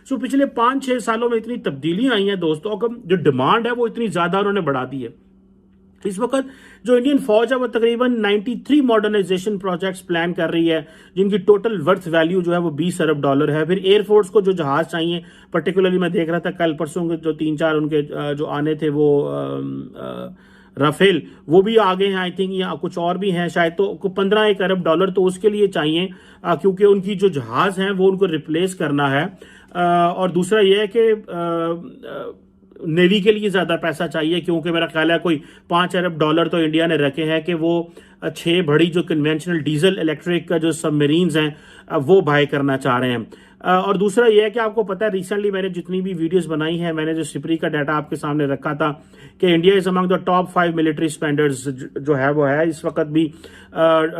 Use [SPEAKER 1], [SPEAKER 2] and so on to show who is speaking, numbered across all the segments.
[SPEAKER 1] सो पिछले 5-6 सालों में इतनी तब्दीलियां आई हैं दोस्तों, जो डिमांड है वो इतनी ज्यादा उन्होंने बढ़ा दी है। इस वक्त जो इंडियन फौज है वो तकरीबन 93 मॉडर्नाइजेशन प्रोजेक्ट्स प्लान कर रही है, जिनकी टोटल वर्थ वैल्यू जो है वो 20 अरब डॉलर है। फिर एयरफोर्स को जो जहाज चाहिए, पर्टिकुलरली मैं देख रहा था कल परसों के जो 3-4 उनके जो आने थे वो राफेल, वो भी आ गए हैं आई थिंक, या कुछ और भी हैं शायद, तो 15 अरब डॉलर तो उसके लिए चाहिए, क्योंकि उनकी जो जहाज हैं वो उनको रिप्लेस करना है। और दूसरा यह है कि नेवी के लिए ज्यादा पैसा चाहिए, क्योंकि मेरा ख्याल है कोई 5 अरब डॉलर तो इंडिया ने रखे हैं कि वो 6 बड़ी जो कन्वेंशनल डीजल इलेक्ट्रिक का जो सबमरीन्स हैं वो बाय करना चाह रहे हैं। और दूसरा यह है कि आपको पता है रिसेंटली मैंने जितनी भी वीडियोस बनाई हैं, मैंने जो सिपरी का डाटा आपके सामने रखा था कि India is among the top 5 military spenders जो है वो है। इस वक्त भी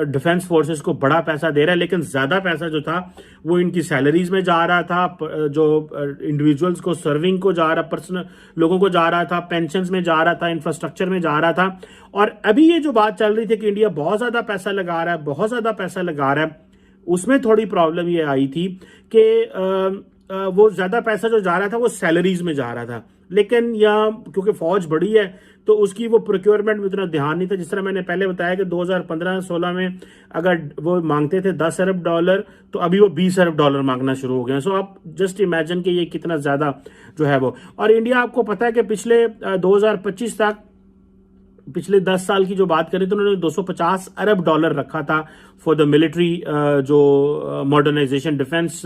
[SPEAKER 1] डिफेंस फोर्सेस को बड़ा पैसा दे रहा है, लेकिन ज्यादा पैसा जो था वो इनकी सैलरीज में जा रहा था, जो इंडिविजुअल्स को सर्विंग को जा रहा, पर्सनल लोगों को जा रहा था, पेंशन में जा रहा था, इंफ्रास्ट्रक्चर में जा रहा था। और अभी ये जो बात चल रही थी कि इंडिया बहुत ज्यादा पैसा लगा रहा है, बहुत ज्यादा पैसा लगा रहा है, उसमें थोड़ी प्रॉब्लम ये आई थी कि वो ज्यादा पैसा जो जा रहा था वो सैलरीज में जा रहा था, लेकिन यहाँ क्योंकि फौज बड़ी है तो उसकी वो प्रोक्योरमेंट में उतना ध्यान नहीं था। जिस तरह मैंने पहले बताया कि 2015-16 में अगर वो मांगते थे 10 अरब डॉलर, तो अभी वो 20 अरब डॉलर मांगना शुरू हो गए। सो आप जस्ट इमेजिन कि ये कितना ज्यादा जो है वो। और इंडिया आपको पता है कि पिछले 2025 तक, पिछले 10 साल की जो बात करें तो उन्होंने 250 अरब डॉलर रखा था फॉर द मिलिट्री जो मॉडर्नाइजेशन, डिफेंस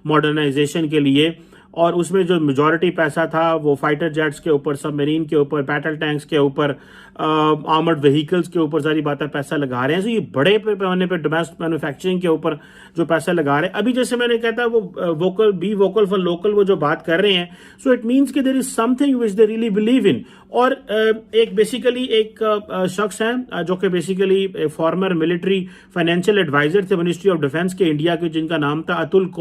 [SPEAKER 1] मॉडर्नाइजेशन के लिए। और उसमें जो मेजॉरिटी पैसा था वो फाइटर जेट्स के ऊपर, सबमरीन के ऊपर, बैटल टैंक्स के ऊपर, आर्मर्ड व्हीकल्स के ऊपर सारी बातें पैसा लगा रहे हैं। सो ये बड़े पैमाने पे डोमेस्टिक मैन्युफैक्चरिंग के ऊपर जो पैसा लगा रहे हैं। अभी जैसे मैंने कहता वो वोकल फॉर लोकल वो जो बात कर रहे हैं, सो इट मीन्स कि there is something which they really believe in. और एक बेसिकली एक शख्स हैं जो कि basically former military financial adviser थे मिनिस्ट्री ऑफ डिफेंस के इंडिया के, जिनका नाम था अतुल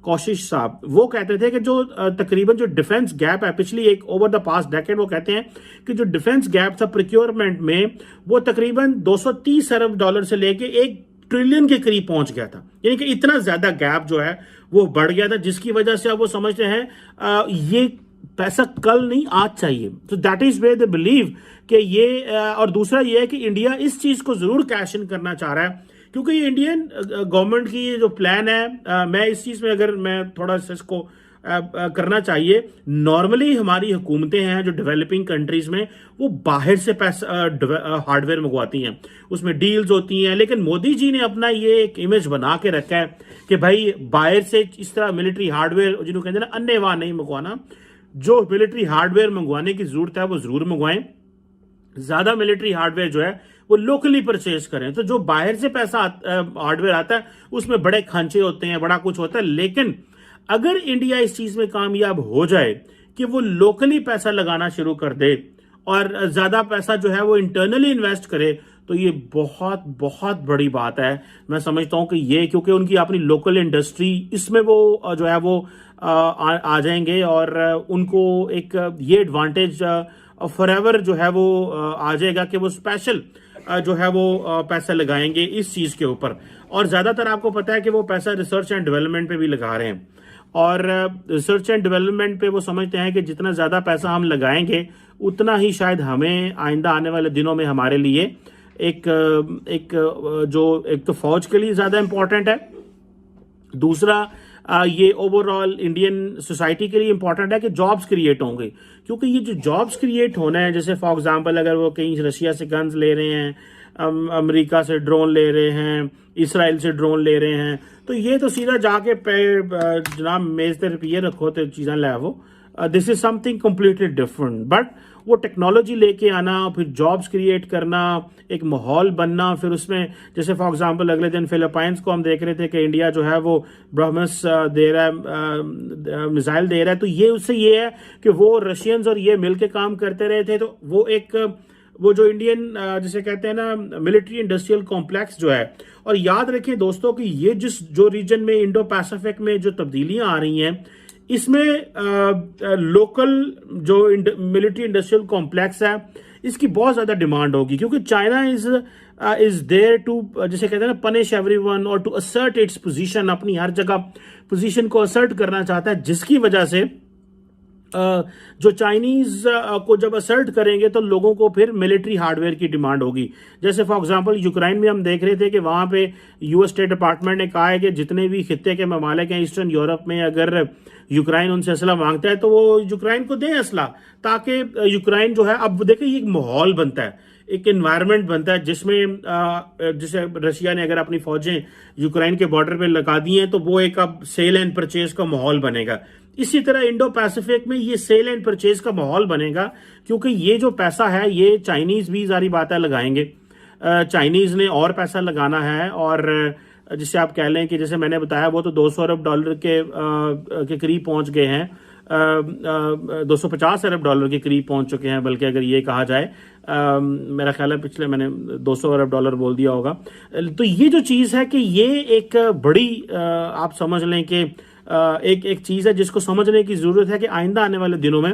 [SPEAKER 1] कौशिश साहब। वो कहते थे कि जो तकरीबन जो डिफेंस गैप है पिछली एक ओवर द पास्ट डेकेड, वो कहते हैं कि जो डिफेंस गैप था प्रोक्योरमेंट में वो तकरीबन 230 अरब डॉलर से लेके 1 ट्रिलियन के करीब पहुंच गया था। यानी कि इतना ज्यादा गैप जो है वो बढ़ गया था, जिसकी वजह से अब वो समझते हैं ये पैसा कल नहीं आज चाहिए। तो that is way they believe कि ये और दूसरा ये है कि इंडिया इस चीज को जरूर कैश इन करना चाह रहा है, क्योंकि ये इंडियन गवर्नमेंट की ये जो प्लान है, मैं इस चीज में अगर मैं थोड़ा सा इसको करना चाहिए। नॉर्मली हमारी हुकूमतें हैं जो डेवलपिंग कंट्रीज में, वो बाहर से पैसा हार्डवेयर मंगवाती हैं, उसमें डील्स होती हैं। लेकिन मोदी जी ने अपना ये एक इमेज बना के रखा है कि भाई बाहर से इस तरह मिलिट्री हार्डवेयर जिन्होंने कहते हैं ना अन्नेवाह नहीं मंगवाना, जो मिलिट्री हार्डवेयर मंगवाने की जरूरत है वो जरूर मंगवाएं। ज्यादा मिलिट्री हार्डवेयर जो है वो लोकली परचेज करें। तो जो बाहर से पैसा हार्डवेयर आता है उसमें बड़े खांचे होते हैं, बड़ा कुछ होता है। लेकिन अगर इंडिया इस चीज में कामयाब हो जाए कि वो लोकली पैसा लगाना शुरू कर दे और ज्यादा पैसा जो है वो इंटरनली इन्वेस्ट करे, तो ये बहुत बहुत बड़ी बात है। मैं समझता हूं कि ये क्योंकि उनकी अपनी लोकल इंडस्ट्री इसमें वो जो है वो आ जाएंगे और उनको एक ये एडवांटेज फॉरएवर जो है वो आ जाएगा कि वो स्पेशल जो है वो पैसा लगाएंगे इस चीज के ऊपर। और ज्यादातर आपको पता है कि वो पैसा रिसर्च एंड डेवलपमेंट पे भी लगा रहे हैं। और रिसर्च एंड डेवलपमेंट पे वो समझते हैं कि जितना ज्यादा पैसा हम लगाएंगे उतना ही शायद हमें आइंदा आने वाले दिनों में हमारे लिए एक तो फौज के लिए ज्यादा इंपॉर्टेंट है, दूसरा ये ओवरऑल इंडियन सोसाइटी के लिए इंपॉर्टेंट है कि जॉब्स क्रिएट होंगे। क्योंकि ये जो जॉब्स क्रिएट होना है, जैसे फॉर एग्जांपल अगर वो कहीं रशिया से गन्स ले रहे हैं, अमेरिका से ड्रोन ले रहे हैं, इसराइल से ड्रोन ले रहे हैं, तो ये तो सीधा जाके जनाब मेज ते रुपये रखो तो चीज़ें ले वो। This is something completely different. But वो टेक्नोलॉजी लेके आना, फिर जॉब्स क्रिएट करना, एक माहौल बनना, फिर उसमें जैसे फॉर एग्जांपल अगले दिन फिलीपाइंस को हम देख रहे थे कि इंडिया जो है वो ब्रह्मस दे रहा है, मिसाइल दे रहा है। तो ये उससे ये है कि वो रशियंस और ये मिलके काम करते रहे थे। तो वो जो इंडियन जिसे कहते हैं ना मिलिट्री इंडस्ट्रियल कॉम्प्लेक्स जो है। और याद रखें दोस्तों कि ये जो रीजन में इंडो पैसिफिक में जो तब्दीलियां आ रही हैं, इसमें लोकल जो मिलिट्री इंडस्ट्रियल कॉम्प्लेक्स है इसकी बहुत ज़्यादा डिमांड होगी, क्योंकि चाइना इज देयर टू, जैसे कहते हैं ना, पनिश एवरीवन और टू असर्ट इट्स पोजीशन, अपनी हर जगह पोजीशन को असर्ट करना चाहता है, जिसकी वजह से जो चाइनीज को जब असर्ट करेंगे तो लोगों को फिर मिलिट्री हार्डवेयर की डिमांड होगी। जैसे फॉर एग्जांपल यूक्रेन में हम देख रहे थे कि वहां पे यूएस स्टेट डिपार्टमेंट ने कहा है कि जितने भी खित्ते के ममालिक हैं ईस्टर्न यूरोप में, अगर यूक्रेन उनसे असला मांगता है तो वो यूक्रेन को दें असला, ताकि यूक्रेन जो है, अब देखिए ये एक माहौल बनता है, एक एनवायरनमेंट बनता है जिसमें जैसे रशिया ने अगर अपनी फौजें यूक्रेन के बॉर्डर पे लगा दी हैं तो वो एक अब सेल एंड परचेज का माहौल बनेगा। इसी तरह इंडो पैसिफिक में ये सेल एंड परचेज का माहौल बनेगा, क्योंकि ये जो पैसा है ये चाइनीज भी जारी बात है लगाएंगे। चाइनीज ने और पैसा लगाना है, और जिसे आप कह लें कि जैसे मैंने बताया वो तो 200 अरब डॉलर के करीब पहुंच गए हैं, 250 अरब डॉलर के करीब पहुंच चुके हैं, बल्कि अगर ये कहा जाए, मेरा ख्याल है पिछले मैंने 200 अरब डॉलर बोल दिया होगा। तो ये जो चीज़ है कि ये एक बड़ी आप समझ लें कि एक चीज़ है जिसको समझने की ज़रूरत है कि आइंदा आने वाले दिनों में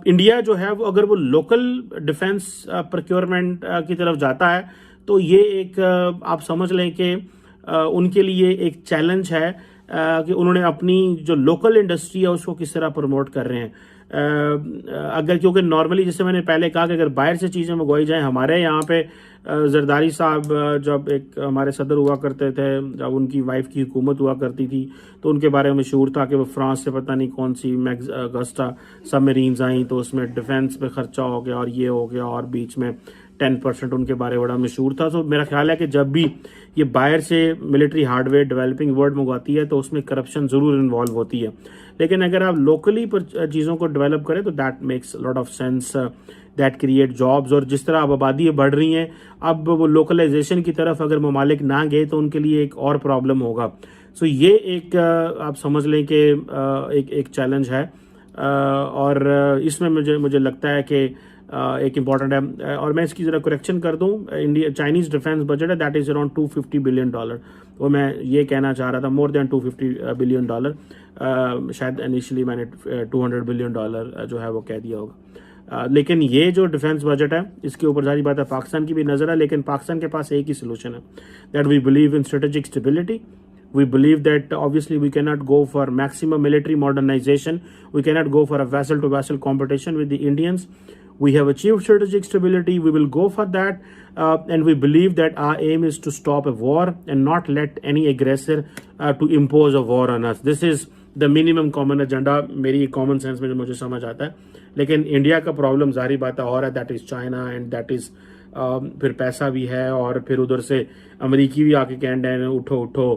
[SPEAKER 1] इंडिया जो है वो अगर वो लोकल डिफेंस प्रोक्योरमेंट की तरफ जाता है तो ये एक आप समझ लें कि उनके लिए एक चैलेंज है कि उन्होंने अपनी जो लोकल इंडस्ट्री है उसको किस तरह प्रमोट कर रहे हैं। अगर क्योंकि नॉर्मली जैसे मैंने पहले कहा कि अगर बाहर से चीज़ें मंगवाई जाएं, हमारे यहाँ पे जरदारी साहब जब एक हमारे सदर हुआ करते थे, जब उनकी वाइफ की हुकूमत हुआ करती थी तो उनके बारे में मशहूर था कि वो फ्रांस से पता नहीं कौन सी अगस्टा सबमरीन्स आई तो उसमें डिफेंस पे खर्चा हो गया और ये हो गया, और बीच में 10% उनके बारे में बड़ा मशहूर था। तो मेरा ख्याल है कि जब भी ये बाहर से मिलिट्री हार्डवेयर डेवलपिंग वर्ल्ड मंगवाती है तो उसमें करप्शन ज़रूर इन्वॉल्व होती है, लेकिन अगर आप लोकली पर चीज़ों को डेवलप करें तो that makes lot of sense, that create jobs. और जिस तरह अब आबादी बढ़ रही हैं, अब वो लोकलाइजेशन की तरफ अगर ममालिक ना गए तो उनके लिए एक और प्रॉब्लम होगा। सो ये एक आप समझ लें कि एक चैलेंज है, और इसमें मुझे लगता है कि एक इम्पॉर्टेंट है। और मैं इसकी ज़रा करेक्शन कर दूं, इंडिया चाइनीज़ डिफेंस बजट है दैट इज़ अराउंड $250 बिलियन, वो मैं ये कहना चाह रहा था, मोर देन $250 बिलियन। शायद इनिशियली मैंने $200 बिलियन जो है वो कह दिया होगा। लेकिन ये जो डिफेंस बजट है इसके ऊपर सारी बात है पाकिस्तान की भी नज़र है, लेकिन पाकिस्तान के पास एक ही सोल्यूशन है, that we believe in strategic stability. We believe that obviously we cannot go for maximum military modernization. We cannot go for a vessel-to-vessel competition with the Indians. We have achieved strategic stability. We will go for that. And we believe that our aim is to stop a war and not let any aggressor to impose a war on us. This is the minimum common agenda. मेरी common sense में जो मुझे समझ आता है, लेकिन India का problem जारी बात है और है, that is China, and that is फिर पैसा भी है, और फिर उधर से अमेरिकी भी आके कहते हैं उठो उठो,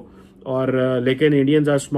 [SPEAKER 1] और लेकिन इंडियंस आर